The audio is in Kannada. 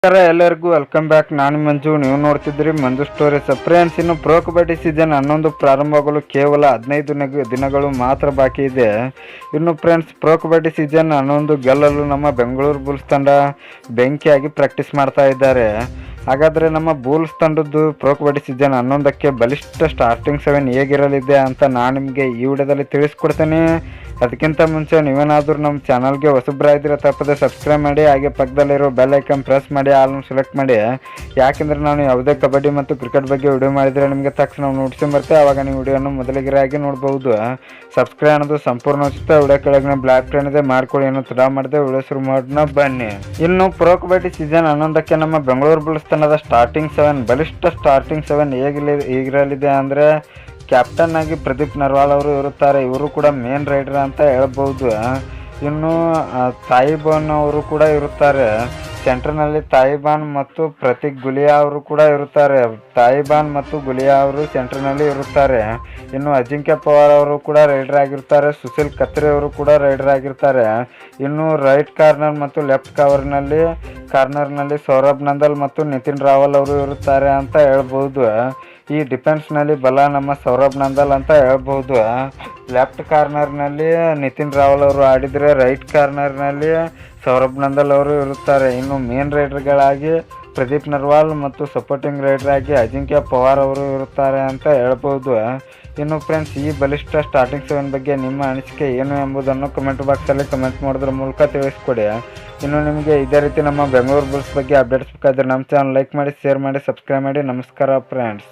ನಮಸ್ಕಾರ ಎಲ್ಲರಿಗೂ ವೆಲ್ಕಮ್ ಬ್ಯಾಕ್. ನಾನು ಮಂಜು, ನೀವು ನೋಡ್ತಿದ್ರಿ ಮಂಜು ಸ್ಟೋರೀಸ್. ಫ್ರೆಂಡ್ಸ್, ಇನ್ನು ಪ್ರೋ ಕಬಡ್ಡಿ ಸೀಸನ್ 11 ಪ್ರಾರಂಭವಾಗಲು ಕೇವಲ 15 ದಿನಗಳು ಮಾತ್ರ ಬಾಕಿ ಇದೆ. ಇನ್ನು ಫ್ರೆಂಡ್ಸ್, ಪ್ರೋ ಕಬಡ್ಡಿ ಸೀಸನ್ 11 ಗೆಲ್ಲಲು ನಮ್ಮ ಬೆಂಗಳೂರು ಬುಲ್ಸ್ ತಂಡ ಬೆಂಕಿಯಾಗಿ ಪ್ರಾಕ್ಟೀಸ್ ಮಾಡ್ತಾ ಇದ್ದಾರೆ. ಹಾಗಾದರೆ ನಮ್ಮ ಬುಲ್ಸ್ ತಂಡದ್ದು ಪ್ರೋ ಕಬಡ್ಡಿ ಸೀಸನ್ 11ಕ್ಕೆ ಬಲಿಷ್ಠ ಸ್ಟಾರ್ಟಿಂಗ್ 7 ಹೇಗಿರಲಿದೆ ಅಂತ ನಾನು ನಿಮಗೆ ಈ ವಿಡಿಯೋದಲ್ಲಿ ತಿಳಿಸ್ಕೊಡ್ತೇನೆ. ಅದಕ್ಕಿಂತ ಮುಂಚೆ ನೀವೇನಾದರೂ ನಮ್ಮ ಚಾನಲ್ಗೆ ಹೊಸಬ್ರಾಗಿದ್ದರೆ ತಪ್ಪದೆ ಸಬ್ಸ್ಕ್ರೈಬ್ ಮಾಡಿ, ಹಾಗೆ ಪಕ್ಕದಲ್ಲಿರೋ ಬೆಲ್ ಐಕನ್ ಪ್ರೆಸ್ ಮಾಡಿ ಆಲ್ನ ಸೆಲೆಕ್ಟ್ ಮಾಡಿ. ಯಾಕೆಂದರೆ ನಾನು ಯಾವುದೇ ಕಬಡ್ಡಿ ಮತ್ತು ಕ್ರಿಕೆಟ್ ಬಗ್ಗೆ ವಿಡಿಯೋ ಮಾಡಿದರೆ ನಿಮಗೆ ತಕ್ಷಣ ನೋಟಿಫಿಕೇಶನ್ ಬರುತ್ತೆ. ಆವಾಗ ನೀವು ವಿಡಿಯೋನ ಮೊದಲಿಗರಾಗಿ ನೋಡ್ಬೋದು. ಸಬ್ಸ್ಕ್ರೈಬ್ ಅನ್ನೋದು ಸಂಪೂರ್ಣ ಉಚಿತ. ವಿಡಿಯೋ ಕೆಳಗಿನ ಬ್ಲಾಕ್ ಪ್ರಿಂಟ್ ಇದೆ, ಮಾಡ್ಕೊಳ್ಳಿ. ಏನು ತಡ ಮಾಡಿದೆ ವಿಡಿಯೋ ಶುರು ಮಾಡೋಣ ಬನ್ನಿ. ಇನ್ನು ಪ್ರೋ ಕಬಡ್ಡಿ ಸೀಸನ್ 11ಕ್ಕೆ ನಮ್ಮ ಬೆಂಗಳೂರು ಬುಲ್ಸ್ ತಂಡದ ಸ್ಟಾರ್ಟಿಂಗ್ 7 ಬಲಿಷ್ಠ ಸ್ಟಾರ್ಟಿಂಗ್ 7 ಹೇಗಿರಲಿದೆ ಅಂದರೆ, ಕ್ಯಾಪ್ಟನ್ ಆಗಿ ಪ್ರದೀಪ್ ನರ್ವಾಲ್ ಅವರು ಇರುತ್ತಾರೆ. ಇವರು ಕೂಡ ಮೇನ್ ರೈಡರ್ ಅಂತ ಹೇಳ್ಬೋದು. ಇನ್ನು ತಾಯಿಬಾನ್ ಅವರು ಕೂಡ ಇರುತ್ತಾರೆ. ಸೆಂಟ್ರ್ನಲ್ಲಿ ತಾಯಿಬಾನ್ ಮತ್ತು ಪ್ರತೀಕ್ ಗುಲಿಯಾ ಅವರು ಕೂಡ ಇರುತ್ತಾರೆ. ತಾಯಿಬಾನ್ ಮತ್ತು ಗುಲಿಯಾ ಅವರು ಸೆಂಟ್ರ್ನಲ್ಲಿ ಇರುತ್ತಾರೆ. ಇನ್ನು ಅಜಿಂಕ್ಯ ಪವಾರ್ ಅವರು ಕೂಡ ರೈಡರ್ ಆಗಿರ್ತಾರೆ. ಸುಶೀಲ್ ಕತ್ರಿ ಅವರು ಕೂಡ ರೈಡರ್ ಆಗಿರ್ತಾರೆ. ಇನ್ನು ರೈಟ್ ಕಾರ್ನರ್ ಮತ್ತು ಲೆಫ್ಟ್ ಕಾರ್ನರ್ನಲ್ಲಿ ಸೌರಭ್ ನಂದಲ್ ಮತ್ತು ನಿತಿನ್ ರಾವಲ್ ಅವರು ಇರುತ್ತಾರೆ ಅಂತ ಹೇಳ್ಬೋದು. ಈ ಡಿಫೆನ್ಸ್ನಲ್ಲಿ ಬಲ ನಮ್ಮ ಸೌರಭ್ ನಂದಲ್ ಅಂತ ಹೇಳ್ಬೋದು. ಲೆಫ್ಟ್ ಕಾರ್ನರ್ನಲ್ಲಿ ನಿತಿನ್ ರಾವಲ್ ಅವರು ಆಡಿದರೆ, ರೈಟ್ ಕಾರ್ನರ್ನಲ್ಲಿ ಸೌರಭ್ ನಂದಲ್ ಅವರು ಇರುತ್ತಾರೆ. ಇನ್ನು ಮೇನ್ ರೈಡರ್ಗಳಾಗಿ ಪ್ರದೀಪ್ ನರ್ವಾಲ್ ಮತ್ತು ಸಪೋರ್ಟಿಂಗ್ ರೈಡರ್ ಆಗಿ ಅಜಿಂಕ್ಯ ಪವಾರ್ ಅವರು ಇರುತ್ತಾರೆ ಅಂತ ಹೇಳ್ಬೋದು. ಇನ್ನು ಫ್ರೆಂಡ್ಸ್, ಈ ಬಲಿಷ್ಠ ಸ್ಟಾರ್ಟಿಂಗ್ 7 ಬಗ್ಗೆ ನಿಮ್ಮ ಅನಿಸಿಕೆ ಏನು ಎಂಬುದನ್ನು ಕಮೆಂಟ್ ಬಾಕ್ಸಲ್ಲಿ ಕಮೆಂಟ್ ಮಾಡೋದ್ರ ಮೂಲಕ ತಿಳಿಸ್ಕೊಡಿ. ಇನ್ನು ನಿಮಗೆ ಇದೇ ರೀತಿ ನಮ್ಮ ಬೆಂಗಳೂರು ಬುಲ್ಸ್ ಬಗ್ಗೆ ಅಪ್ಡೇಟ್ಸ್ ಬೇಕಾದರೆ ನಮ್ಮ ಚಾನಲ್ ಲೈಕ್ ಮಾಡಿ, ಶೇರ್ ಮಾಡಿ, ಸಬ್ಸ್ಕ್ರೈಬ್ ಮಾಡಿ. ನಮಸ್ಕಾರ ಫ್ರೆಂಡ್ಸ್.